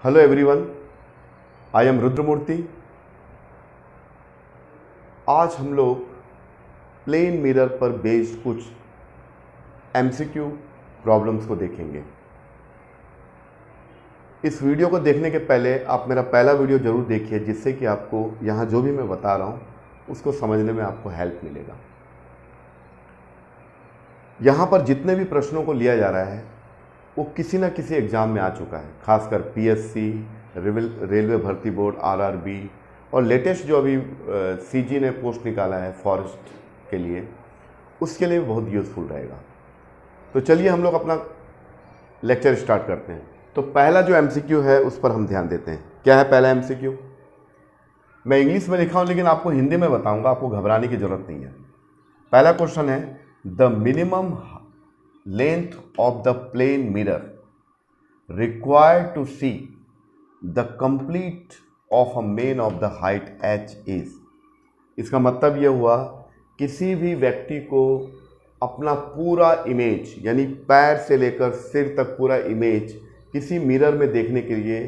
Hello everyone, I am Rudramurthy. आज हम लोग प्लेन मिरर पर बेस्ड कुछ एमसीक्यू प्रॉब्लम्स को देखेंगे। इस वीडियो को देखने के पहले आप मेरा पहला वीडियो ज़रूर देखिए, जिससे कि आपको यहाँ जो भी मैं बता रहा हूँ उसको समझने में आपको हेल्प मिलेगा। यहाँ पर जितने भी प्रश्नों को लिया जा रहा है वो किसी न किसी एग्ज़ाम में आ चुका है, खासकर पीएससी, रेलवे भर्ती बोर्ड, आरआरबी और लेटेस्ट जो अभी सीजी ने पोस्ट निकाला है फॉरेस्ट के लिए, उसके लिए बहुत यूज़फुल रहेगा। तो चलिए हम लोग अपना लेक्चर स्टार्ट करते हैं। तो पहला जो एमसीक्यू है उस पर हम ध्यान देते हैं। क्या है पहला एमसीक्यू? मैं इंग्लिश में लिखा हूँ लेकिन आपको हिंदी में बताऊँगा, आपको घबराने की ज़रूरत नहीं है। पहला क्वेश्चन है, the minimum length of the plane mirror required to see the complete of a man of the height h is। इसका मतलब यह हुआ, किसी भी व्यक्ति को अपना पूरा इमेज यानी पैर से लेकर सिर तक पूरा इमेज किसी मिरर में देखने के लिए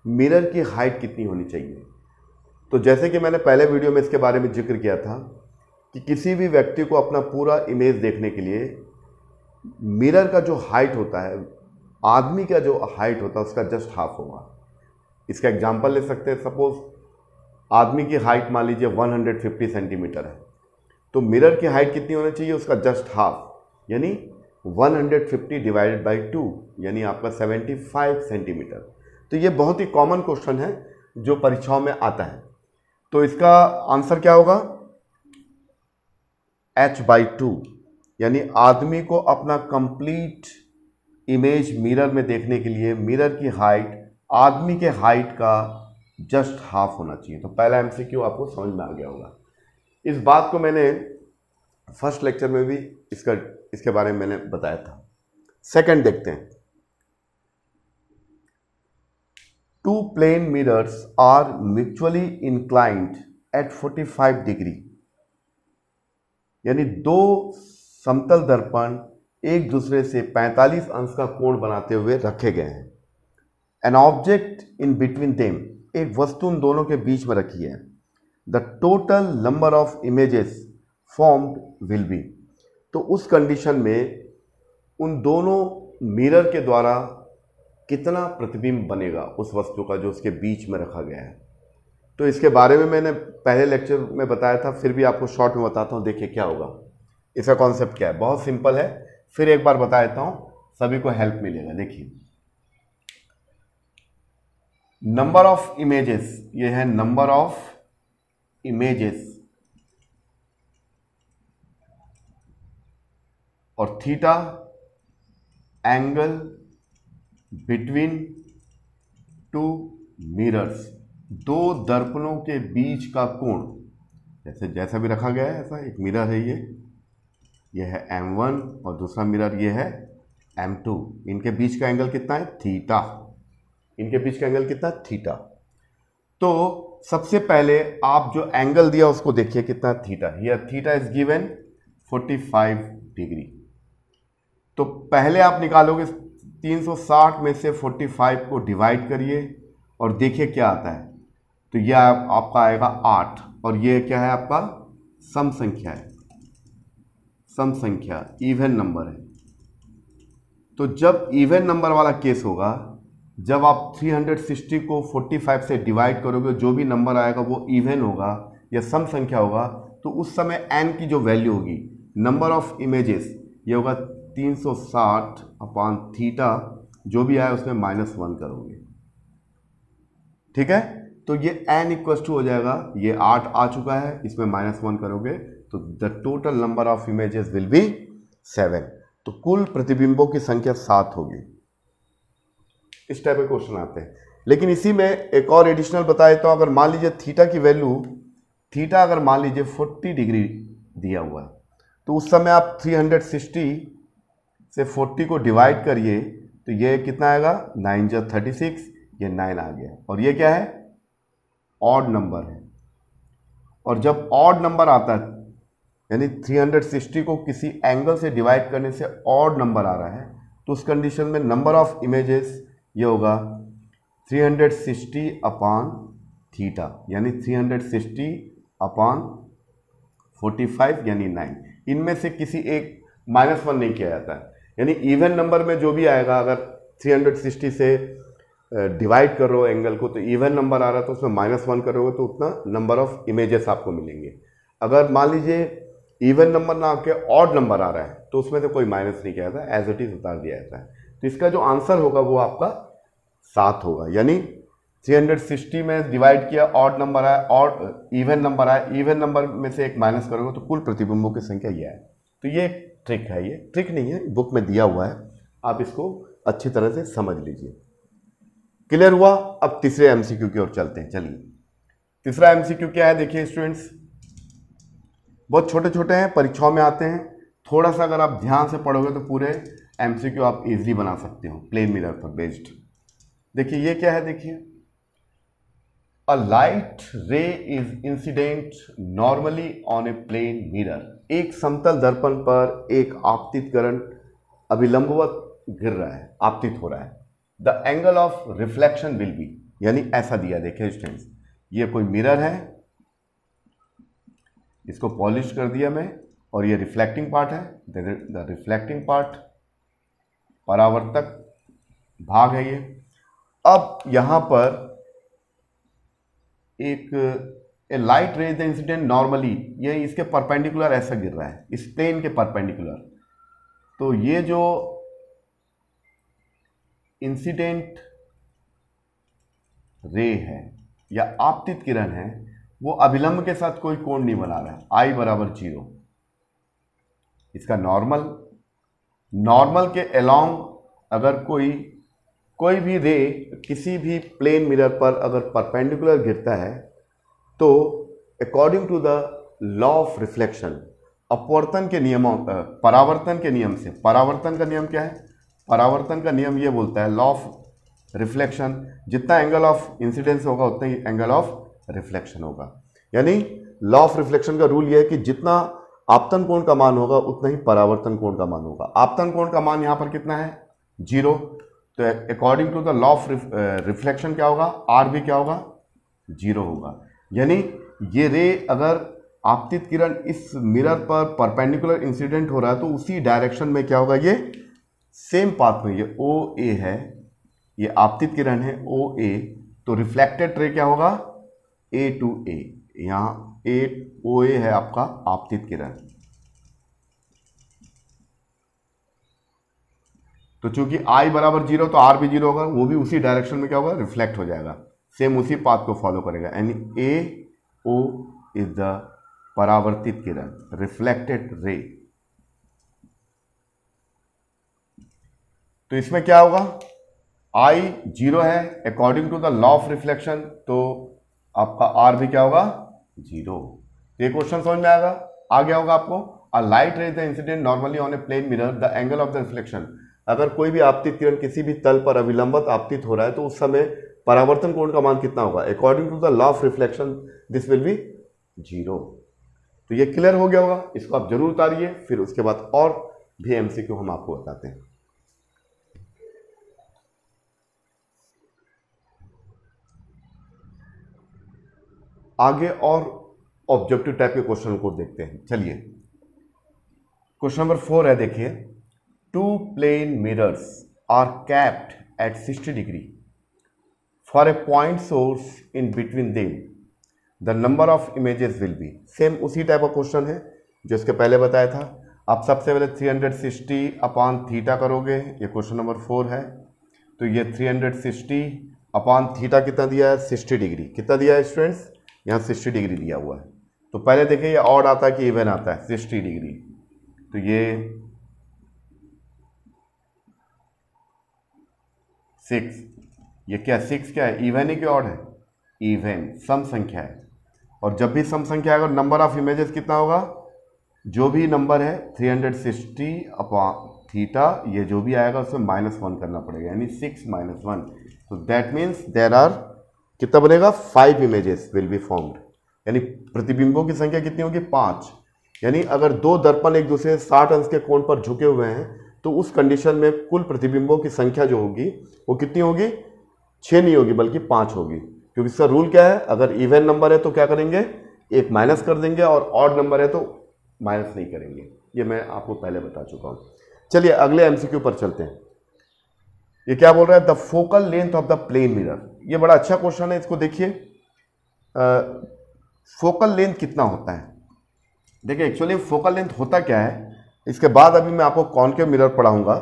मिरर की हाइट कितनी होनी चाहिए। तो जैसे कि मैंने पहले वीडियो में इसके बारे में जिक्र किया था कि किसी भी व्यक्ति को अपना पूरा इमेज देखने के लिए मिरर का जो हाइट होता है, आदमी का जो हाइट होता है उसका जस्ट हाफ होगा। इसका एग्जांपल ले सकते हैं। सपोज आदमी की हाइट मान लीजिए 150 सेंटीमीटर है, तो मिरर की हाइट कितनी होनी चाहिए? उसका जस्ट हाफ, यानी 150 डिवाइडेड बाई 2, यानी आपका 75 सेंटीमीटर। तो ये बहुत ही कॉमन क्वेश्चन है जो परीक्षाओं में आता है। तो इसका आंसर क्या होगा? h/2, यानी आदमी को अपना कंप्लीट इमेज मिरर में देखने के लिए मिरर की हाइट आदमी के हाइट का जस्ट हाफ होना चाहिए। तो पहला एमसीक्यू आपको समझ में आ गया होगा। इस बात को मैंने फर्स्ट लेक्चर में भी इसके बारे में मैंने बताया था। सेकंड देखते हैं, two plane mirrors are mutually inclined at 45 degree, यानी दो समतल दर्पण एक दूसरे से 45 अंश का कोण बनाते हुए रखे गए हैं। An object in between them, एक वस्तु उन दोनों के बीच में रखी है। The total number of images formed will be, तो उस कंडीशन में उन दोनों मिरर के द्वारा कितना प्रतिबिंब बनेगा उस वस्तु का जो उसके बीच में रखा गया है। तो इसके बारे में मैंने पहले लेक्चर में बताया था, फिर भी आपको शॉर्ट में बताता हूँ। देखिए क्या होगा, इसका कॉन्सेप्ट क्या है। बहुत सिंपल है, फिर एक बार बता देता हूं, सभी को हेल्प मिलेगा। देखिए, नंबर ऑफ इमेजेस, ये है नंबर ऑफ इमेजेस, और theta angle between two mirrors, दो दर्पणों के बीच का कोण। जैसा भी रखा गया है ऐसा, एक मिरर है ये है M1 और दूसरा मिरर ये है M2। इनके बीच का एंगल कितना है? थीटा। इनके बीच का एंगल कितना? थीटा। तो सबसे पहले आप जो एंगल दिया उसको देखिए कितना? Theta. Here theta is given 45 degree. तो पहले आप निकालोगे 360 में से 45 को डिवाइड करिए और देखिए क्या आता है। तो यह आपका आएगा 8, और ये क्या है? आपका सम संख्या है, सम संख्या, इवन नंबर है। तो जब इवन नंबर वाला केस होगा, जब आप 360 को 45 से डिवाइड करोगे, जो भी नंबर आएगा वो इवन होगा या सम संख्या होगा, तो उस समय n की जो वैल्यू होगी, नंबर ऑफ इमेजेस, ये होगा 360 अपॉन थीटा, जो भी आए उसमें -1 करोगे। ठीक है, तो ये n इक्वल टू हो जाएगा, ये 8 आ चुका है, इसमें -1 करोगे तो the total number of images will B 7। तो कुल प्रतिबिंबों की संख्या 7 होगी। इस टाइप के क्वेश्चन आते हैं। लेकिन इसी में एक और एडिशनल बता देता हूं। अगर मान लीजिए थीटा की वैल्यू, थीटा अगर मान लीजिए 40 डिग्री दिया हुआ है, तो उस समय आप 360 से 40 को डिवाइड करिए, तो ये कितना आएगा? 9 × 36, ये 9 आ गया। और ये क्या है? ऑड नंबर है। और जब ऑड नंबर आता है, यानी 360 को किसी एंगल से डिवाइड करने से ऑड नंबर आ रहा है, तो उस कंडीशन में नंबर ऑफ इमेजेस ये होगा 360 अपान थीटा, यानी 360 अपान 45 यानी 9। इनमें से किसी एक -1 नहीं किया जाता है, यानी इवन नंबर में जो भी आएगा, अगर 360 से डिवाइड कर रहे हो एंगल को तो इवन नंबर आ रहा है तो उसमें -1 करोगे तो उतना नंबर ऑफ इमेजेस आपको मिलेंगे। अगर मान लीजिए इवन नंबर ना आके ऑड नंबर आ रहा है तो उसमें से कोई माइनस नहीं किया जाता, एज इट इज उतार दिया जाता है। तो इसका जो आंसर होगा वो आपका 7 होगा, यानी 360 में डिवाइड किया, ऑड नंबर आया, ऑड इवन नंबर आया, इवन नंबर में से एक माइनस करोगे तो कुल प्रतिबिंबों की संख्या ये है। तो ये ट्रिक है, ये ट्रिक नहीं है, बुक में दिया हुआ है, आप इसको अच्छी तरह से समझ लीजिए। क्लियर हुआ? अब तीसरे एमसीक्यू की ओर चलते हैं। चलिए, तीसरा एमसीक्यू क्या है, देखिए स्टूडेंट्स, बहुत छोटे छोटे हैं, परीक्षाओं में आते हैं। थोड़ा सा अगर आप ध्यान से पढ़ोगे तो पूरे एमसीक्यू आप इजीली बना सकते हो, प्लेन मिरर पर बेस्ड। देखिए ये क्या है, देखिए, a light ray is incident normally on a plane mirror. एक समतल दर्पण पर एक आपतित किरण अभिलंबवत गिर रहा है, आपतित हो रहा है। The angle of reflection will be, यानी ऐसा दिया, देखिए स्टूडेंट्स, ये कोई मिरर है, इसको पॉलिश कर दिया मैं, और ये रिफ्लेक्टिंग पार्ट है, द रिफ्लेक्टिंग पार्ट, परावर्तक भाग है ये। अब यहां पर एक light ray the incident normally, ये इसके परपेंडिकुलर ऐसा गिर रहा है, इस प्लेन के परपेंडिकुलर। तो ये जो इंसिडेंट रे है या आपतित किरण है वो अभिलंब के साथ कोई कोण नहीं बना रहा है, I बराबर 0। इसका नॉर्मल के अलोंग अगर कोई भी रे किसी भी प्लेन मिरर पर अगर परपेंडिकुलर गिरता है तो according to the law of reflection, अपवर्तन के नियमों, परावर्तन के नियम से, परावर्तन का नियम क्या है, परावर्तन का नियम ये बोलता है, लॉ ऑफ रिफ्लेक्शन, जितना एंगल ऑफ इंसिडेंस होगा उतना ही एंगल ऑफ रिफ्लेक्शन होगा। यानी लॉ ऑफ रिफ्लेक्शन का रूल ये है कि जितना आपतन कोण का मान होगा उतना ही परावर्तन कोण का मान होगा। आपतन कोण का मान यहां पर कितना है, 0। तो according to the law of reflection क्या होगा, आर भी क्या होगा, 0 होगा। यानी ये रे अगर आपतित किरण इस मिरर पर परपेंडिकुलर इंसिडेंट हो रहा है तो उसी डायरेक्शन में क्या होगा, ये सेम पाथ में, ये ओ ए है, ये आपतित किरण है ओ ए, तो रिफ्लेक्टेड रे क्या होगा, ए टू ए, यहां ए ओ ए है आपका आपतित किरण। तो चूंकि I बराबर 0 तो R भी 0 होगा, वो भी उसी डायरेक्शन में क्या होगा, रिफ्लेक्ट हो जाएगा, सेम उसी पाथ को फॉलो करेगा। यानी ए ओ इज द परावर्तित किरण, रिफ्लेक्टेड रे। तो इसमें क्या होगा, I 0 है according to the law of reflection, तो आपका R भी क्या होगा, 0। ये क्वेश्चन समझ में आ गया होगा आपको। A light ray the incident normally on a plane mirror, the angle of the reflection, अगर कोई भी आपतित किरण किसी भी तल पर अभिलंबत आपतित हो रहा है तो उस समय परावर्तन कोण का मान कितना होगा, according to the law of reflection this will be 0। तो ये क्लियर हो गया होगा, इसको आप जरूर उतारिए, फिर उसके बाद और भी एमसीक्यू हम आपको बताते हैं। आगे और ऑब्जेक्टिव टाइप के क्वेश्चन को देखते हैं। चलिए, क्वेश्चन नंबर 4 है, देखिए, 2 plane mirrors are kept at 60 degree for a point source in between them, the number of images will be. Same उसी टाइप का क्वेश्चन है जो इसके पहले बताया था। आप सबसे पहले 360 अपान थीटा करोगे, ये क्वेश्चन नंबर 4 है। तो ये 360 अपान थीटा कितना दिया है, 60 डिग्री। कितना दिया है स्टूडेंट्स, यहाँ 60 डिग्री दिया हुआ है। तो पहले देखिए ये ऑड आता है कि इवन आता है, 60 डिग्री। तो ये 6, ये क्या 6 क्या है, इवन है कि ऑड है, इवन, सम संख्या है। और जब भी सम संख्या आएगा नंबर ऑफ इमेजेस कितना होगा, जो भी नंबर है 360 अपॉन थीटा, ये जो भी आएगा उसमें -1 करना पड़ेगा, यानी 6 - 1। तो दैट मीन्स देयर आर, कितना बनेगा, 5 इमेजेस विल बी फॉर्म्ड। यानी प्रतिबिंबों की संख्या कितनी होगी, 5। यानी अगर 2 दर्पण एक दूसरे 60 अंश के कोण पर झुके हुए हैं तो उस कंडीशन में कुल प्रतिबिंबों की संख्या जो होगी वो कितनी होगी, 6 नहीं होगी बल्कि 5 होगी, क्योंकि इसका रूल क्या है, अगर इवन नंबर है तो क्या करेंगे, एक माइनस कर देंगे, और ऑड नंबर है तो माइनस नहीं करेंगे। ये मैं आपको पहले बता चुका हूं। चलिए अगले एमसीक्यू पर चलते हैं। ये क्या बोल रहा है, the focal length of the plane mirror. ये बड़ा अच्छा क्वेश्चन है, इसको देखिए। फोकल लेंथ कितना होता है, देखिए एक्चुअली फोकल लेंथ होता क्या है, इसके बाद अभी मैं आपको कॉनकेव मिरर पढ़ाऊंगा।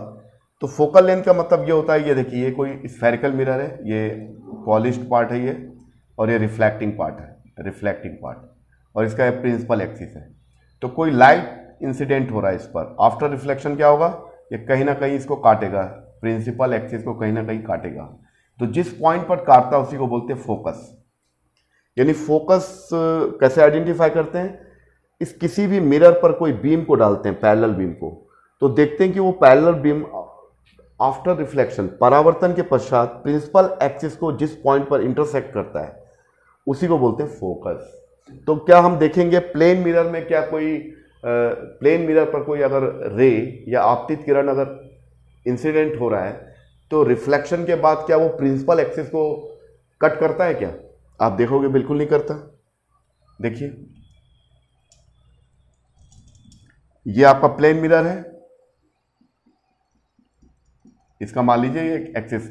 तो फोकल लेंथ का मतलब ये होता है, ये देखिए ये कोई स्फेरिकल मिरर है, ये पॉलिश्ड पार्ट है ये, और ये रिफ्लेक्टिंग पार्ट है, रिफ्लेक्टिंग पार्ट, और इसका प्रिंसिपल एक्सिस है। तो कोई लाइट इंसिडेंट हो रहा है इस पर, आफ्टर रिफ्लेक्शन क्या होगा, ये कहीं ना कहीं इसको काटेगा, प्रिंसिपल एक्सिस को कहीं ना कहीं काटेगा। तो जिस पॉइंट पर काटता है उसी को बोलते हैं फोकस। यानी फोकस कैसे आइडेंटिफाई करते हैं, इस किसी भी मिरर पर कोई बीम को डालते हैं, पैरेलल बीम को, तो देखते हैं कि वो पैरेलल बीम आफ्टर रिफ्लेक्शन, परावर्तन के पश्चात प्रिंसिपल एक्सिस को जिस पॉइंट पर इंटरसेक्ट करता है उसी को बोलते हैं फोकस। तो क्या हम देखेंगे प्लेन मिरर में, क्या कोई प्लेन मिरर पर कोई अगर रे या आपतित किरण अगर इंसिडेंट हो रहा है तो रिफ्लेक्शन के बाद क्या वो प्रिंसिपल एक्सिस को कट करता है क्या, आप देखोगे बिल्कुल नहीं करता। देखिए ये आपका प्लेन मिरर है, इसका मान लीजिए ये एक्सिस,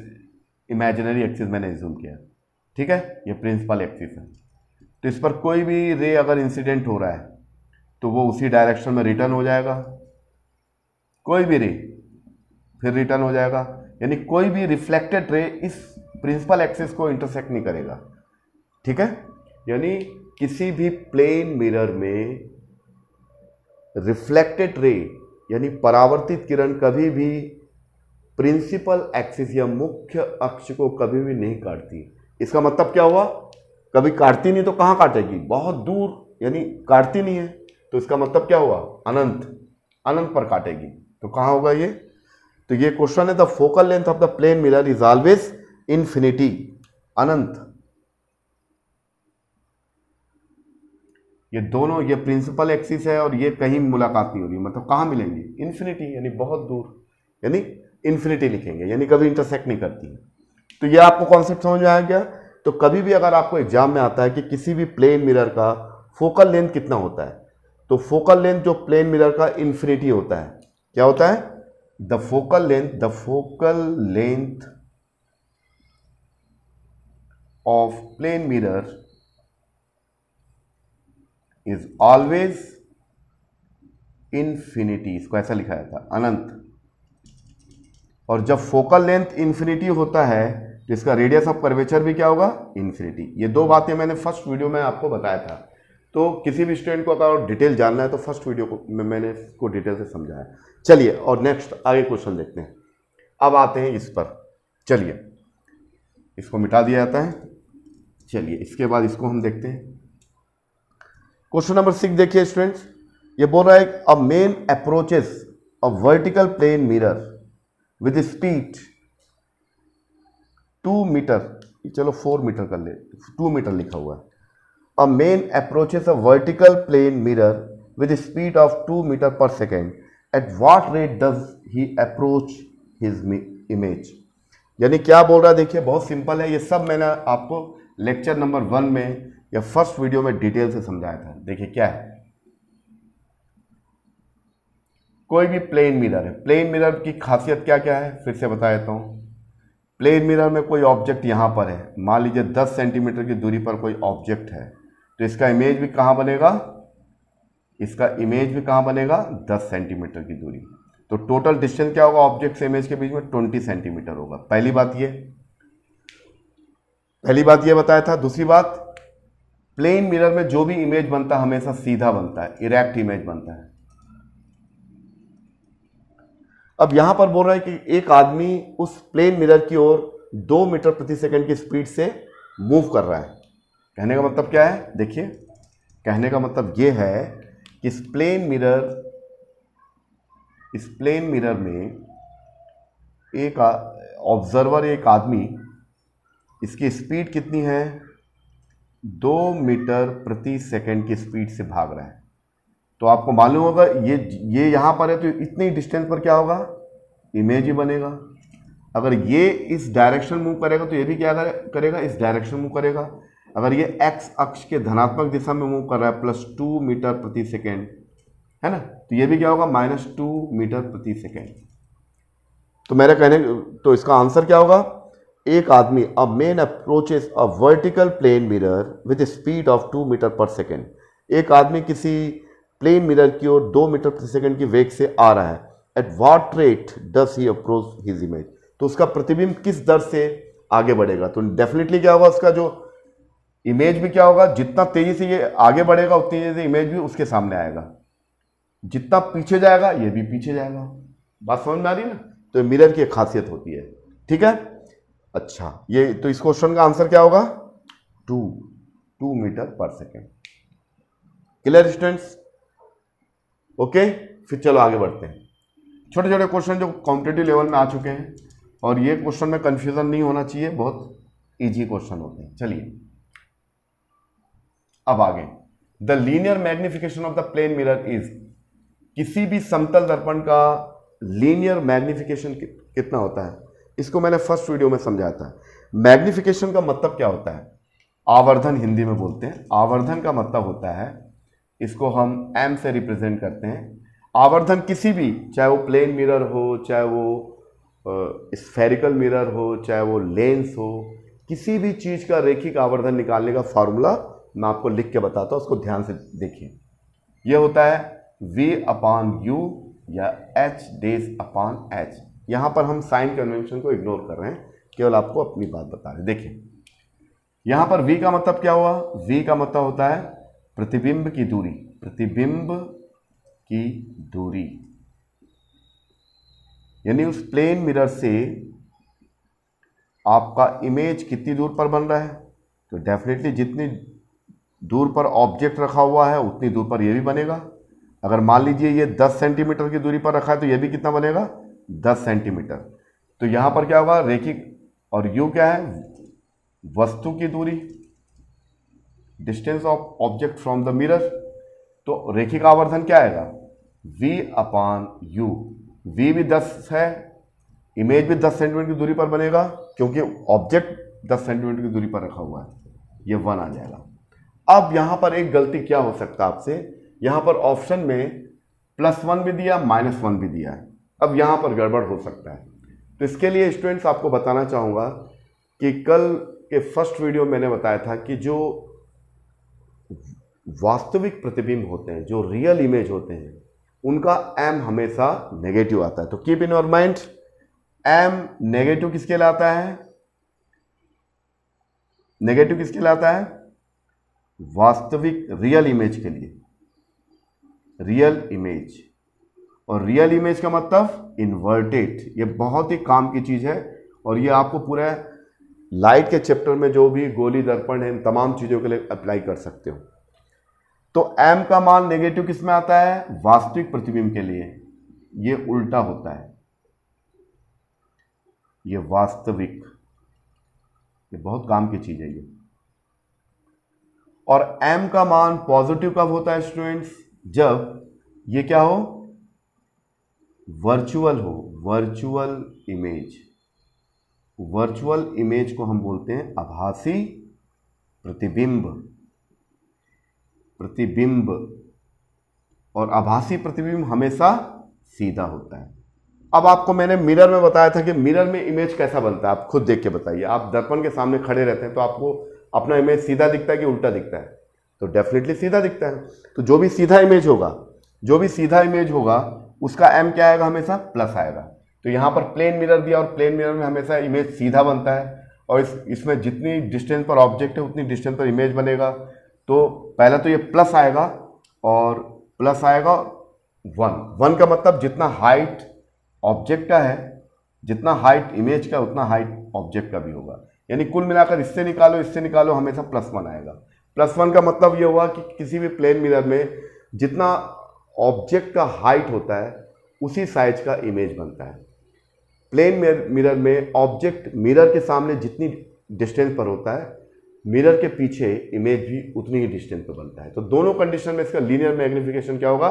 इमेजिनरी एक्सिस मैंने एज्यूम किया, ठीक है, ये प्रिंसिपल एक्सिस है। तो इस पर कोई भी रे अगर इंसिडेंट हो रहा है तो वो उसी डायरेक्शन में रिटर्न हो जाएगा, कोई भी रे फिर रिटर्न हो जाएगा। यानी कोई भी रिफ्लेक्टेड रे इस प्रिंसिपल एक्सिस को इंटरसेक्ट नहीं करेगा, ठीक है। यानी किसी भी प्लेन मिरर में रिफ्लेक्टेड रे यानी परावर्तित किरण कभी भी प्रिंसिपल एक्सिस या मुख्य अक्ष को कभी भी नहीं काटती। इसका मतलब क्या हुआ, कभी काटती नहीं तो कहां काटेगी, बहुत दूर, यानी काटती नहीं है, तो इसका मतलब क्या हुआ, अनंत, अनंत पर काटेगी। तो कहां होगा ये, तो ये क्वेश्चन है, the focal length of the plane mirror is always infinity, अनंत। ये दोनों, ये प्रिंसिपल एक्सिस है और ये कहीं मुलाकात नहीं हो रही, मतलब कहां मिलेंगी, इन्फिनिटी, यानी बहुत दूर, यानी इन्फिनिटी लिखेंगे, यानी कभी इंटरसेक्ट नहीं करती है। तो ये आपको कॉन्सेप्ट समझ में आ गया। तो कभी भी अगर आपको एग्जाम में आता है कि किसी भी प्लेन मिरर का फोकल लेंथ कितना होता है, तो फोकल लेंथ जो प्लेन मिरर का इन्फिनिटी होता है, क्या होता है, the focal length of plane mirror is always infinity, इसको ऐसा लिखा जाता है, अनंत। और जब फोकल लेंथ इन्फिनिटी होता है तो इसका रेडियस ऑफ कर्वेचर भी क्या होगा, इन्फिनिटी। ये दो बातें मैंने फर्स्ट वीडियो में आपको बताया था। तो किसी भी स्टूडेंट को अगर डिटेल जानना है तो फर्स्ट वीडियो को मैंने इसको डिटेल से समझाया। चलिए और नेक्स्ट आगे क्वेश्चन देखते हैं। अब आते हैं इस पर, चलिए इसको मिटा दिया जाता है। चलिए इसके बाद इसको हम देखते हैं। क्वेश्चन नंबर 6 देखिए स्टूडेंट्स, ये बोल रहा है a man approaches a vertical plane mirror with speed 2 metre, चलो 4 मीटर कर ले, 2 मीटर लिखा हुआ है। A man approaches a vertical plane mirror with speed of 2 metre per second, at what rate does he approach his image. यानी क्या बोल रहा है, देखिए बहुत सिंपल है, ये सब मैंने आपको लेक्चर नंबर 1 में या फर्स्ट वीडियो में डिटेल से समझाया था। देखिए क्या है, कोई भी प्लेन मिरर है, प्लेन मिरर की खासियत क्या क्या है फिर से बता देता हूं। प्लेन मिरर में कोई ऑब्जेक्ट यहां पर है, मान लीजिए 10 सेंटीमीटर की दूरी पर कोई ऑब्जेक्ट है, तो इसका इमेज भी कहां बनेगा, इसका इमेज भी कहां बनेगा, 10 सेंटीमीटर की दूरी। तो टोटल डिस्टेंस क्या होगा ऑब्जेक्ट से इमेज के बीच में, 20 सेंटीमीटर होगा। पहली बात ये बताया था। दूसरी बात, प्लेन मिरर में जो भी इमेज बनता है हमेशा सीधा बनता है, इरेक्ट इमेज बनता है। अब यहां पर बोल रहा है कि एक आदमी उस प्लेन मिरर की ओर 2 मीटर प्रति सेकंड की स्पीड से मूव कर रहा है। कहने का मतलब क्या है, देखिए कहने का मतलब यह है कि इस प्लेन मिरर में एक ऑब्जर्वर, एक आदमी, इसकी स्पीड कितनी है, 2 मीटर प्रति सेकंड की स्पीड से भाग रहा है। तो आपको मालूम होगा ये यहां पर है तो इतनी डिस्टेंस पर क्या होगा, इमेज ही बनेगा। अगर ये इस डायरेक्शन मूव करेगा तो ये भी क्या करेगा, इस डायरेक्शन मूव करेगा। अगर ये एक्स अक्ष के धनात्मक दिशा में मूव कर रहा है +2 मीटर प्रति सेकेंड, है ना, तो ये भी क्या होगा -2 मीटर प्रति सेकेंड। तो मेरे कहने तो इसका आंसर क्या होगा, एक आदमी a man approaches a vertical plane mirror with speed of 2 metre per second. एक आदमी किसी प्लेन मिरर की ओर 2 मीटर प्रति सेकेंड की वेग से आ रहा है। Eight what rate does he approach his image. तो उसका प्रतिबिंब किस दर से आगे बढ़ेगा। तो डेफिनेटली क्या होगा, उसका जो इमेज भी क्या होगा, जितना तेजी से ये आगे बढ़ेगा उतनी तेजी से इमेज भी उसके सामने आएगा। जितना पीछे जाएगा ये भी पीछे जाएगा। बात समझ में आ रही है ना। तो मिरर की एक खासियत होती है, ठीक है। अच्छा, ये तो इस क्वेश्चन का आंसर क्या होगा, 2 metre per second. Clear students, okay. फिर चलो आगे बढ़ते हैं। छोटे छोटे क्वेश्चन जो कॉम्पिटिटिव लेवल में आ चुके हैं, और ये क्वेश्चन में कंफ्यूजन नहीं होना चाहिए, बहुत इजी क्वेश्चन होते हैं। चलिए अब आगे, the linear magnification of the plane mirror is. किसी भी समतल दर्पण का लीनियर मैग्निफिकेशन कितना होता है, इसको मैंने फर्स्ट वीडियो में समझाया था। मैग्निफिकेशन का मतलब क्या होता है, आवर्धन हिंदी में बोलते हैं। आवर्धन का मतलब होता है, इसको हम m से रिप्रेजेंट करते हैं। आवर्धन किसी भी, चाहे वो प्लेन मिरर हो, चाहे वो स्फेरिकल मिरर हो, चाहे वो लेंस हो, किसी भी चीज का रेखिक आवर्धन निकालने का फॉर्मूला मैं आपको लिख के बताता हूं, उसको ध्यान से देखिए। यह होता है v/u या h'/h। यहां पर हम साइन कन्वेंशन को इग्नोर कर रहे हैं, केवल आपको अपनी बात बता रहे हैं। देखिए यहां पर v का मतलब क्या हुआ, v का मतलब होता है प्रतिबिंब की दूरी। प्रतिबिंब की दूरी यानी उस प्लेन मिरर से आपका इमेज कितनी दूर पर बन रहा है। तो डेफिनेटली जितनी दूर पर ऑब्जेक्ट रखा हुआ है उतनी दूर पर यह भी बनेगा। अगर मान लीजिए ये 10 सेंटीमीटर की दूरी पर रखा है तो यह भी कितना बनेगा, 10 सेंटीमीटर। तो यहां पर क्या होगा, रेखिक, और u क्या है, वस्तु की दूरी, distance of object from the mirror. तो रेखिक आवर्धन क्या आएगा, v/u। v भी 10 है, इमेज भी 10 सेंटीमीटर की दूरी पर बनेगा, क्योंकि ऑब्जेक्ट 10 सेंटीमीटर की दूरी पर रखा हुआ है, ये 1 आ जाएगा। अब यहां पर एक गलती क्या हो सकता है आपसे, यहां पर ऑप्शन में +1 भी दिया, -1 भी दिया है। अब यहां पर गड़बड़ हो सकता है। तो इसके लिए स्टूडेंट्स आपको बताना चाहूंगा कि कल के फर्स्ट वीडियो मैंने बताया था कि जो वास्तविक प्रतिबिंब होते हैं, जो रियल इमेज होते हैं, उनका m हमेशा नेगेटिव आता है। तो keep in your mind, m negative किसके लिए आता है, नेगेटिव किसके लिए आता है, वास्तविक रियल इमेज के लिए, रियल इमेज। और रियल इमेज का मतलब इन्वर्टेड। ये बहुत ही काम की चीज है, और ये आपको पूरा लाइट के चैप्टर में जो भी गोली दर्पण है, इन तमाम चीजों के लिए अप्लाई कर सकते हो। तो m का मान नेगेटिव किस में आता है, वास्तविक प्रतिबिंब के लिए। ये उल्टा होता है, ये वास्तविक, ये बहुत काम की चीज है ये। और m का मान पॉजिटिव कब होता है स्टूडेंट्स, जब ये क्या हो, वर्चुअल हो, वर्चुअल इमेज। वर्चुअल इमेज को हम बोलते हैं आभासी प्रतिबिंब। प्रतिबिंब और आभासी प्रतिबिंब हमेशा सीधा होता है। अब आपको मैंने मिरर में बताया था कि मिरर में इमेज कैसा बनता है, आप खुद देख के बताइए। आप दर्पण के सामने खड़े रहते हैं तो आपको अपना इमेज सीधा दिखता है कि उल्टा दिखता है, तो डेफिनेटली सीधा दिखता है। तो जो भी सीधा इमेज होगा, जो भी सीधा इमेज होगा उसका m क्या आएगा, हमेशा प्लस आएगा। तो यहां पर प्लेन मिरर दिया, और प्लेन मिरर में हमेशा इमेज सीधा बनता है, और इसमें जितनी डिस्टेंस पर ऑब्जेक्ट है उतनी डिस्टेंस पर इमेज बनेगा। तो पहला तो ये प्लस आएगा, और प्लस आएगा 1 का मतलब जितना हाइट ऑब्जेक्ट का है, जितना हाइट इमेज का उतना हाइट ऑब्जेक्ट का भी होगा। यानी कुल मिलाकर इससे निकालो हमेशा +1 आएगा। +1 का मतलब ये हुआ कि किसी भी प्लेन मिरर में जितना ऑब्जेक्ट का हाइट होता है उसी साइज का इमेज बनता है। प्लेन मिरर में ऑब्जेक्ट मिरर के सामने जितनी डिस्टेंस पर होता है, मिरर के पीछे इमेज भी उतनी ही डिस्टेंस पर बनता है। तो दोनों कंडीशन में इसका लीनियर मैग्निफिकेशन क्या होगा,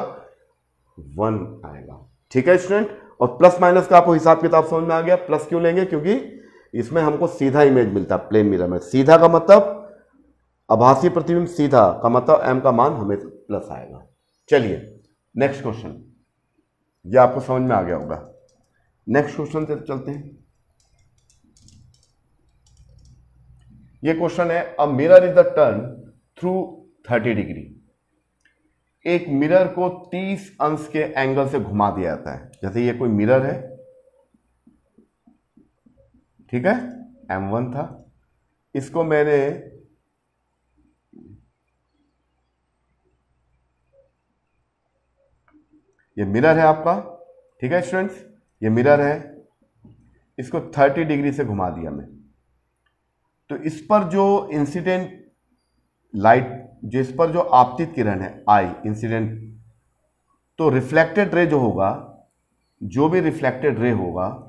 1 आएगा। ठीक है स्टूडेंट। और प्लस माइनस का आपको हिसाब किताब समझ में आ गया। प्लस क्यों लेंगे? क्योंकि इसमें हमको सीधा इमेज मिलता है प्लेन मिरर में। सीधा का मतलब आभासी प्रतिबिंब, सीधा का मतलब m का मान हमेशा प्लस आएगा। चलिए नेक्स्ट क्वेश्चन, ये आपको समझ में आ गया होगा। नेक्स्ट क्वेश्चन से चलते हैं। ये क्वेश्चन है, a mirror is the turn through 30 degree. एक मिरर को 30 अंश के एंगल से घुमा दिया जाता है। जैसे ये कोई मिरर है, ठीक है, M1 था, इसको मैंने ये मिरर है आपका, ठीक है स्टूडेंट्स, ये मिरर है, इसको 30 डिग्री से घुमा दिया मैं। तो इस पर जो इंसिडेंट लाइट, जो इस पर जो आपतित किरण है आई इंसिडेंट, तो रिफ्लेक्टेड रे जो होगा, जो भी रिफ्लेक्टेड रे होगा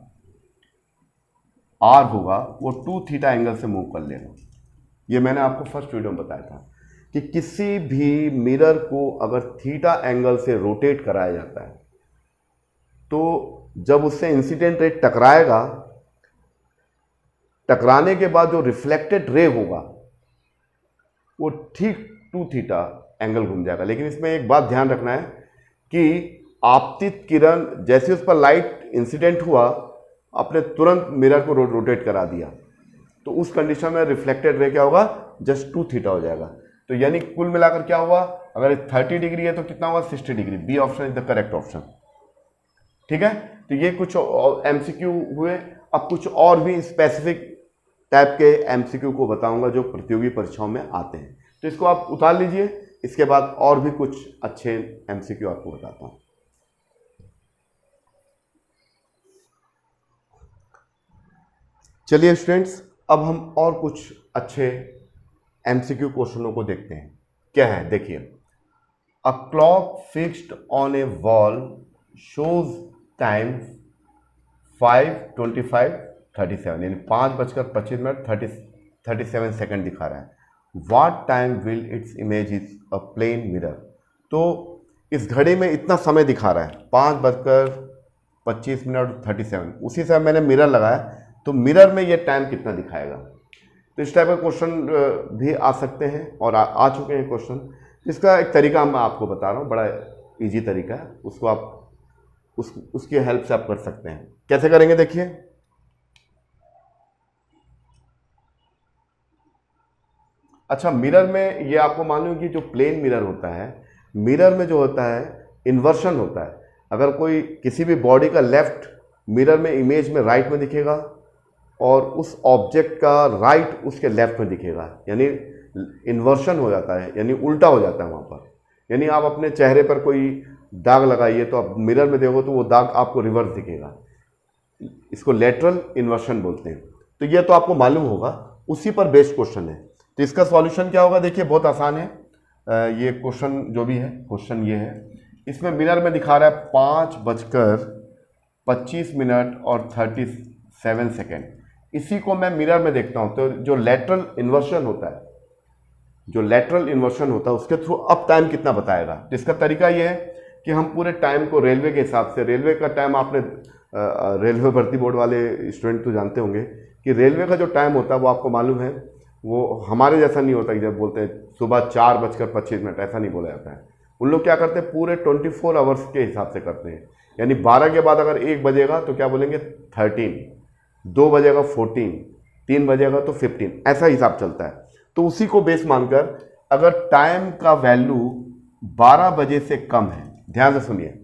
आर होगा, वो 2 थीटा एंगल से मूव कर लेगा। ये मैंने आपको फर्स्ट वीडियो में बताया था कि किसी भी मिरर को अगर थीटा एंगल से रोटेट कराया जाता है तो जब उससे इंसिडेंट रे टकराएगा, टकराने के बाद जो रिफ्लेक्टेड रे होगा वो ठीक 2 थीटा एंगल घूम जाएगा। लेकिन इसमें एक बात ध्यान रखना है कि आपतित किरण जैसे उस पर लाइट इंसिडेंट हुआ, आपने तुरंत मिरर को रोटेट करा दिया, तो उस कंडीशन में रिफ्लेक्टेड रे क्या होगा, जस्ट 2 थीटा हो जाएगा। तो यानी कुल मिलाकर क्या हुआ, अगर 30 डिग्री है तो कितना हुआ, 60 degree. B option is the correct option, ठीक है। तो ये कुछ एमसीक्यू हुए। अब कुछ और भी स्पेसिफिक टाइप के एमसीक्यू को बताऊंगा जो प्रतियोगी परीक्षाओं में आते हैं, तो इसको आप उतार लीजिए। इसके बाद और भी कुछ अच्छे एमसीक्यू आपको बताता हूं। चलिए स्टूडेंट्स, अब हम और कुछ अच्छे एमसीक्यू क्वेश्चनों को देखते हैं। क्या है देखिए, a clock fixed on a wall shows time 5:25:37, यानी 5:25 सेकंड दिखा रहा है। What time will its image is a plane mirror. तो इस घड़ी में इतना समय दिखा रहा है, 5:25:37। उसी समय मैंने मिरर लगाया, तो मिरर में ये टाइम कितना दिखाएगा। तो इस टाइप का क्वेश्चन भी आ सकते हैं और आ चुके हैं क्वेश्चन। इसका एक तरीका मैं आपको बता रहा हूँ, बड़ा इजी तरीका है, उसको आप उसकी हेल्प से आप कर सकते हैं। कैसे करेंगे देखिए, अच्छा मिरर में ये आपको मालूम है कि जो प्लेन मिरर होता है, मिरर में जो होता है इन्वर्शन होता है। अगर कोई किसी भी बॉडी का लेफ्ट मिरर में इमेज में राइट में दिखेगा और उस ऑब्जेक्ट का राइट उसके लेफ्ट में दिखेगा, यानी इन्वर्शन हो जाता है, यानी उल्टा हो जाता है वहाँ पर। यानी आप अपने चेहरे पर कोई दाग लगाइए तो आप मिरर में देखो तो वो दाग आपको रिवर्स दिखेगा, इसको लेटरल इन्वर्शन बोलते हैं। तो ये तो आपको मालूम होगा, उसी पर बेस्ड क्वेश्चन है। तो इसका सॉल्यूशन क्या होगा, देखिए बहुत आसान है। ये क्वेश्चन जो भी है, क्वेश्चन ये है, इसमें मिरर में दिखा रहा है 5:25:37 इसी को मैं मिरर में देखता हूं तो जो लेटरल इन्वर्शन होता है, उसके थ्रू अब टाइम कितना बताएगा। तो इसका तरीका यह है कि हम पूरे टाइम को रेलवे के हिसाब से, रेलवे का टाइम आपने रेलवे भर्ती बोर्ड वाले स्टूडेंट तो जानते होंगे कि रेलवे का जो टाइम होता है वो आपको मालूम है, वो हमारे जैसा नहीं होता कि जब बोलते हैं सुबह 4:25, ऐसा नहीं बोला जाता है। उन लोग क्या करते हैं, पूरे 24 आवर्स के हिसाब से करते हैं। यानी 12 के बाद अगर 1 बजेगा तो क्या बोलेंगे 13, 2 बजेगा 14, 3 बजेगा तो 15, ऐसा हिसाब चलता है। तो उसी को बेस मानकर अगर टाइम का वैल्यू 12 बजे से कम है, ध्यान से सुनिए,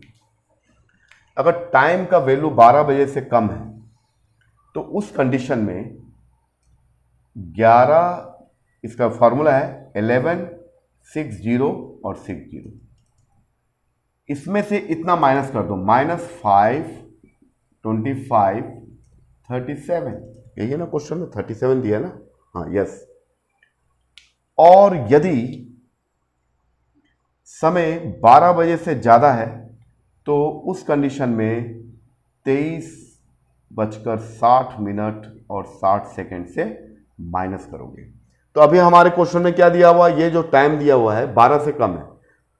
अगर टाइम का वैल्यू 12 बजे से कम है तो उस कंडीशन में 11, इसका फॉर्मूला है 11, 60 और 60, इसमें से इतना माइनस कर दो, -5, 25, 37, यही है ना क्वेश्चन में 37 दिया ना, हाँ यस। और यदि समय 12 बजे से ज़्यादा है तो उस कंडीशन में 23:60 और 60 सेकेंड से माइनस करोगे। तो अभी हमारे क्वेश्चन में क्या दिया हुआ, ये जो टाइम दिया हुआ है 12 से कम है,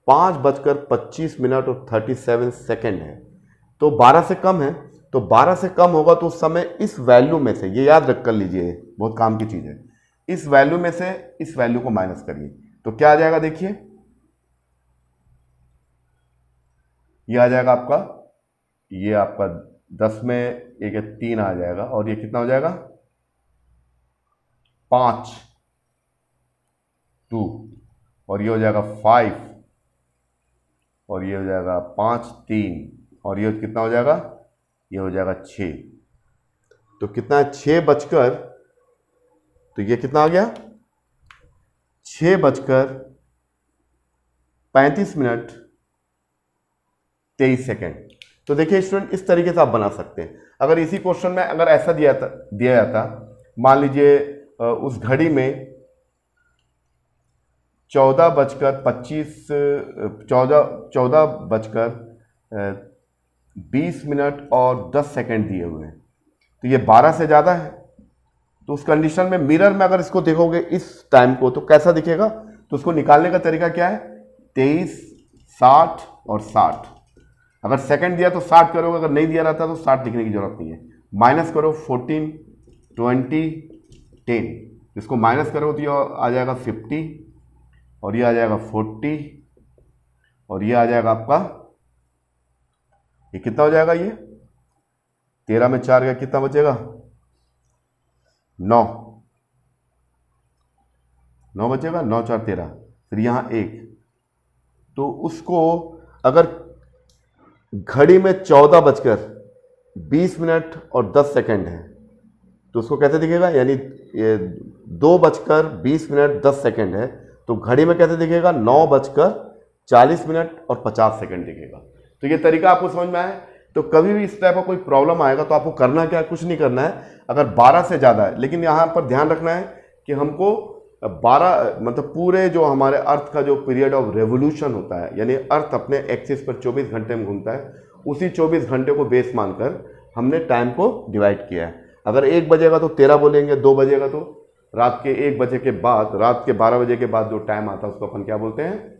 5:25 और 37 सेकेंड है। तो 12 से कम है, तो 12 से कम होगा तो उस समय इस वैल्यू में से, ये याद रख कर लीजिए, बहुत काम की चीज है, इस वैल्यू में से इस वैल्यू को माइनस करिए तो क्या आ जाएगा, देखिए ये आ जाएगा आपका, ये आपका 10 में एक 3 आ जाएगा और ये कितना हो जाएगा 5 2 और ये हो जाएगा 5 और ये हो जाएगा 5 3 और ये कितना हो जाएगा, ये हो जाएगा 6। तो कितना है 6 बजकर, तो ये कितना आ गया 6:35 23 सेकेंड। तो देखिए स्टूडेंट इस तरीके से आप बना सकते हैं। अगर इसी क्वेश्चन में अगर ऐसा दिया जाता, मान लीजिए उस घड़ी में 14:20 और 10 सेकेंड दिए हुए हैं, तो ये 12 से ज़्यादा है। तो उस कंडीशन में मिरर में अगर इसको देखोगे इस टाइम को तो कैसा दिखेगा, तो उसको निकालने का तरीका क्या है, 23 60 और 60। अगर सेकंड दिया तो 60 करोगे, अगर नहीं दिया रहता तो 60 लिखने की जरूरत नहीं है। माइनस करो 14 20 10, इसको माइनस करो तो ये आ जाएगा 50 और ये आ जाएगा 40 और ये आ जाएगा आपका, ये कितना हो जाएगा, ये 13 में 4 का कितना बचेगा 9 बचेगा, 9 4 13, फिर यहां 1। तो उसको अगर घड़ी में 14:20 और 10 सेकेंड है तो उसको कैसे दिखेगा, यानी ये 2:20 10 सेकेंड है तो घड़ी में कैसे दिखेगा 9:40 और 50 सेकेंड दिखेगा। तो ये तरीका आपको समझ में आया। तो कभी भी इस टाइप का कोई प्रॉब्लम आएगा तो आपको करना क्या है, कुछ नहीं करना है। अगर 12 से ज़्यादा है, लेकिन यहाँ पर ध्यान रखना है कि हमको 12 मतलब पूरे जो हमारे अर्थ का जो पीरियड ऑफ रेवोल्यूशन होता है, यानी अर्थ अपने एक्सिस पर 24 घंटे में घूमता है, उसी 24 घंटे को बेस मानकर हमने टाइम को डिवाइड किया है। अगर 1 बजेगा तो 13 बोलेंगे, 2 बजेगा तो रात के 1 बजे के बाद, रात के 12 बजे के बाद जो टाइम आता है उसको अपन क्या बोलते हैं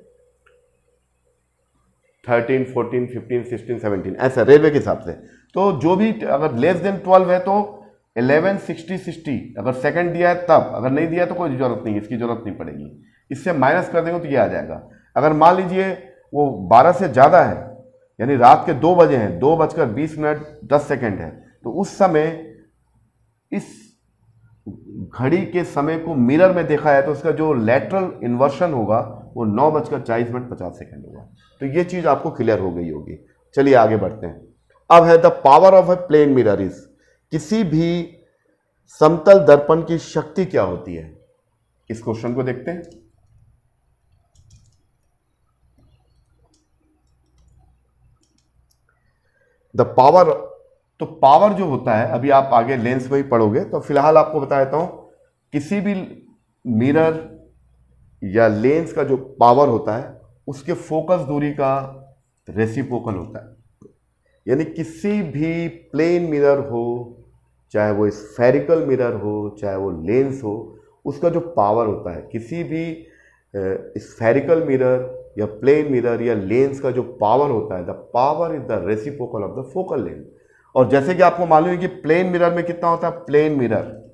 13 14 15 16 17, ऐसा रेलवे के हिसाब से। तो जो भी अगर लेस देन 12 है तो 11 60 60, अगर सेकंड दिया है तब, अगर नहीं दिया तो कोई जरूरत नहीं, इसकी जरूरत नहीं पड़ेगी। इससे माइनस कर देंगे तो ये आ जाएगा। अगर मान लीजिए वो 12 से ज़्यादा है, यानी रात के 2 बजे हैं, 2:20 10 सेकेंड है, तो उस समय इस घड़ी के समय को मिरर में देखा है तो उसका जो लेटरल इन्वर्शन होगा वो 9:40 50 सेकेंड होगा। तो ये चीज आपको क्लियर हो गई होगी। चलिए आगे बढ़ते हैं। अब है the power of a plane mirror is, किसी भी समतल दर्पण की शक्ति क्या होती है, इस क्वेश्चन को देखते हैं। द पावर, तो पावर जो होता है, अभी आप आगे लेंस में ही पढ़ोगे, तो फिलहाल आपको बता देता हूं, किसी भी मिरर या लेंस का जो पावर होता है उसके फोकस दूरी का रेसिप्रोकल होता है। यानी किसी भी प्लेन मिरर हो, चाहे वो स्फेरिकल मिरर हो, चाहे वो लेंस हो, उसका जो पावर होता है, किसी भी स्फेरिकल मिरर या प्लेन मिरर या लेंस का जो पावर होता है, the power is the reciprocal of the focal length. और जैसे कि आपको मालूम है कि प्लेन मिरर में कितना होता है, plane mirror,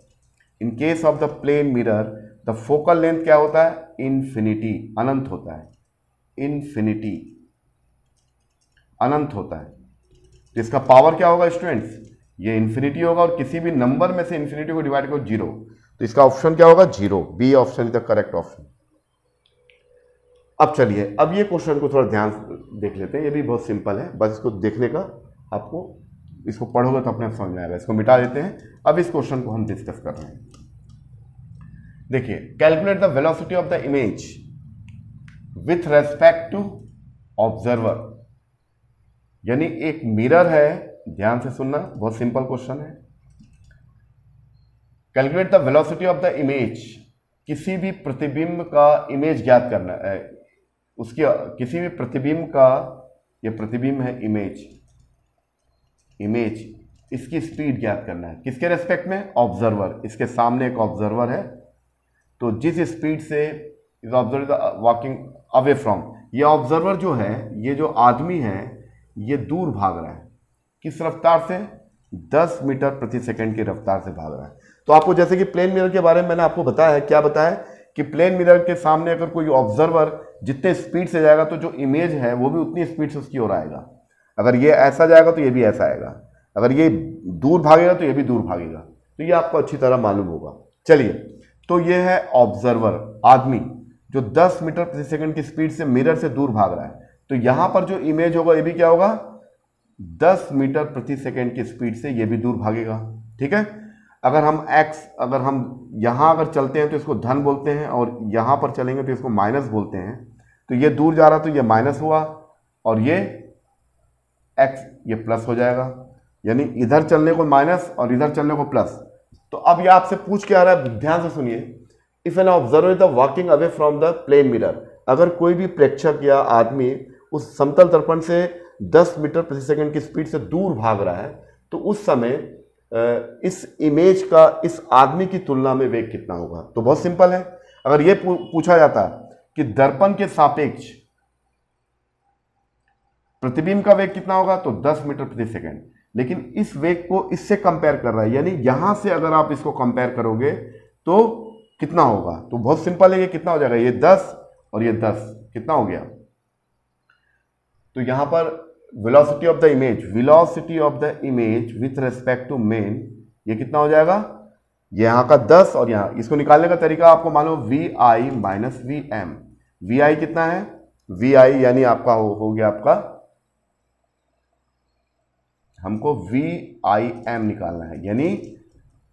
in case of the plane mirror the focal length क्या होता है, इन्फिनिटी, अनंत होता है, इन्फिनिटी अनंत होता है। तो इसका पावर क्या होगा स्टूडेंट्स, ये इन्फिनिटी होगा, और किसी भी नंबर में से इन्फिनिटी को डिवाइड करो 0, तो इसका ऑप्शन क्या होगा 0, B option is the correct option. अब चलिए, अब ये क्वेश्चन को थोड़ा ध्यान देख लेते हैं, ये भी बहुत सिंपल है, बस इसको देखने का, आपको इसको पढ़ोगे तो अपने आप समझ में आएगा। इसको मिटा देते हैं, अब इस क्वेश्चन को हम डिस्कस कर रहे हैं। देखिए, calculate the velocity of the image with respect to observer. यानी एक मिरर है, ध्यान से सुनना, बहुत सिंपल क्वेश्चन है। Calculate the velocity of the image, किसी भी प्रतिबिंब का इमेज ज्ञात करना है, उसकी किसी भी प्रतिबिंब का, ये प्रतिबिंब है इमेज, इमेज इसकी स्पीड ज्ञात करना है, किसके रेस्पेक्ट में, ऑब्जर्वर। इसके सामने एक ऑब्जर्वर है, तो जिस स्पीड से is observer walking away from, ये ऑब्जर्वर जो है, ये जो आदमी है ये दूर भाग रहा है, किस रफ्तार से? 10 मीटर प्रति सेकंड की रफ्तार से भाग रहा है। तो आपको जैसे कि प्लेन मिरर के बारे में मैंने आपको बताया, क्या बताया कि प्लेन मिरर के सामने अगर कोई ऑब्जर्वर जितने स्पीड से जाएगा तो जो इमेज है वो भी उतनी स्पीड से उसकी ओर आएगा। अगर ये ऐसा जाएगा तो ये भी ऐसा आएगा, अगर ये दूर भागेगा तो ये भी दूर भागेगा। तो ये आपको अच्छी तरह मालूम होगा। चलिए, तो ये है ऑब्जर्वर, आदमी, जो 10 मीटर प्रति सेकंड की स्पीड से मिरर से दूर भाग रहा है। तो यहां पर जो इमेज होगा ये भी क्या होगा? 10 मीटर प्रति सेकंड की स्पीड से ये भी दूर भागेगा। ठीक है। अगर हम यहां अगर चलते हैं तो इसको धन बोलते हैं, और यहां पर चलेंगे तो इसको माइनस बोलते हैं। तो ये दूर जा रहा तो ये माइनस हुआ, और ये एक्स ये प्लस हो जाएगा। यानी इधर चलने को माइनस और इधर चलने को प्लस। तो अब ये आपसे पूछ के आ रहा है, ध्यान से सुनिए, if an observer is walking away from the plane mirror, अगर कोई भी प्रेक्षक या आदमी उस समतल दर्पण से 10 मीटर प्रति सेकंड की स्पीड से दूर भाग रहा है, तो उस समय इस इमेज का इस आदमी की तुलना में वेग कितना होगा? तो बहुत सिंपल है। अगर यह पूछा जाता कि दर्पण के सापेक्ष प्रतिबिंब का वेग कितना होगा, तो 10 मीटर प्रति सेकंड। लेकिन इस वेग को इससे कंपेयर कर रहा है, यानी यहां से अगर आप इसको कंपेयर करोगे तो कितना होगा? तो बहुत सिंपल है, ये कितना हो जाएगा? ये 10 और ये 10 कितना हो गया? तो यहां पर velocity of the image with respect to man, ये कितना हो जाएगा? यहां का 10 और यहां, इसको निकालने का तरीका आपको मालूम, v i minus v m. V i कितना है? वी आई यानी आपका हो गया आपका, हमको वी आई एम निकालना है, यानी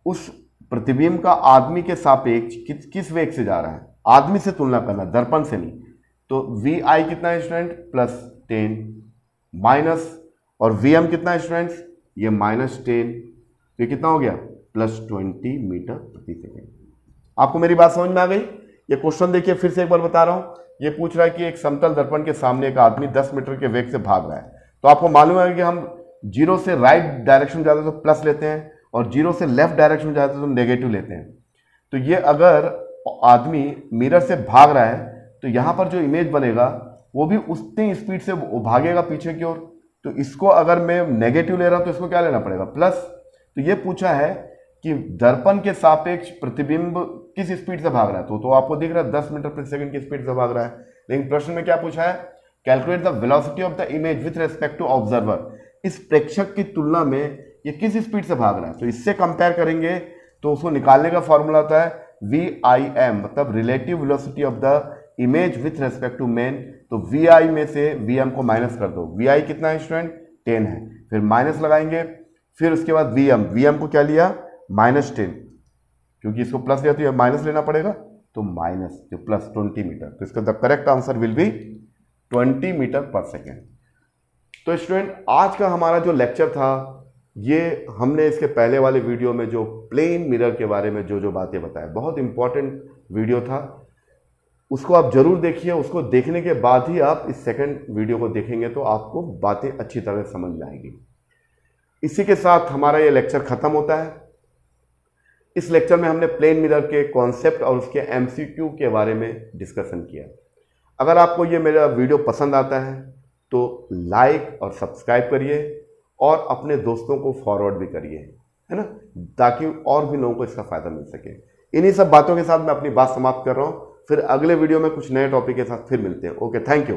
उस प्रतिबिंब का आदमी के सापेक्ष किस वेग से जा रहा है, आदमी से तुलना करना, दर्पण से नहीं। तो वी आई कितना है स्टूडेंट? +10 माइनस, और वी एम कितना है स्टूडेंट्स? ये -10, ये कितना हो गया? +20 मीटर प्रति सेकेंड। आपको मेरी बात समझ में आ गई? ये क्वेश्चन देखिए, फिर से एक बार बता रहा हूं। ये पूछ रहा है कि एक समतल दर्पण के सामने एक आदमी 10 मीटर के वेग से भाग रहा है। तो आपको मालूम है कि हम 0 से राइट डायरेक्शन में जाते हैं तो प्लस लेते हैं, और 0 से लेफ्ट डायरेक्शन में जाते हैं तो नेगेटिव लेते हैं। तो ये अगर आदमी मिरर से भाग रहा है तो यहां पर जो इमेज बनेगा वो भी उतनी स्पीड से भागेगा पीछे की ओर। तो इसको अगर मैं नेगेटिव ले रहा हूं तो इसको क्या लेना पड़ेगा? प्लस। तो ये पूछा है कि दर्पण के सापेक्ष प्रतिबिंब किस स्पीड से भाग रहा है, तो आपको दिख रहा है 10 मीटर प्रति सेकंड की स्पीड से भाग रहा है। लेकिन प्रश्न में क्या पूछा है? Calculate the velocity of the image with respect to observer, इस प्रेक्षक की तुलना में ये किस स्पीड से भाग रहा है। तो इससे कंपेयर करेंगे तो उसको निकालने का फॉर्मूला होता है VIM, मतलब relative velocity of the image with respect to man. तो VI में से VM को माइनस कर दो। VI कितना है स्टूडेंट? 10 है, फिर माइनस लगाएंगे, फिर उसके बाद VM को क्या लिया? -10, क्योंकि इसको प्लस लिया तो ये माइनस लेना पड़ेगा, तो माइनस जो +20 मीटर। तो इसका the correct answer will be 20 metre per second. तो स्टूडेंट, आज का हमारा जो लेक्चर था, ये हमने इसके पहले वाले वीडियो में जो प्लेन मिरर के बारे में जो बातें बताया, बहुत इंपॉर्टेंट वीडियो था, उसको आप जरूर देखिए। उसको देखने के बाद ही आप इस सेकंड वीडियो को देखेंगे तो आपको बातें अच्छी तरह समझ में आएंगी। इसी के साथ हमारा ये लेक्चर खत्म होता है। इस लेक्चर में हमने प्लेन मिरर के कॉन्सेप्ट और उसके MCQ के बारे में डिस्कशन किया। अगर आपको ये मेरा वीडियो पसंद आता है तो लाइक और सब्सक्राइब करिए, और अपने दोस्तों को फॉरवर्ड भी करिए, है ना, ताकि और भी लोगों को इसका फायदा मिल सके। इन्हीं सब बातों के साथ मैं अपनी बात समाप्त कर रहा हूं। फिर अगले वीडियो में कुछ नए टॉपिक के साथ फिर मिलते हैं। Okay, thank you.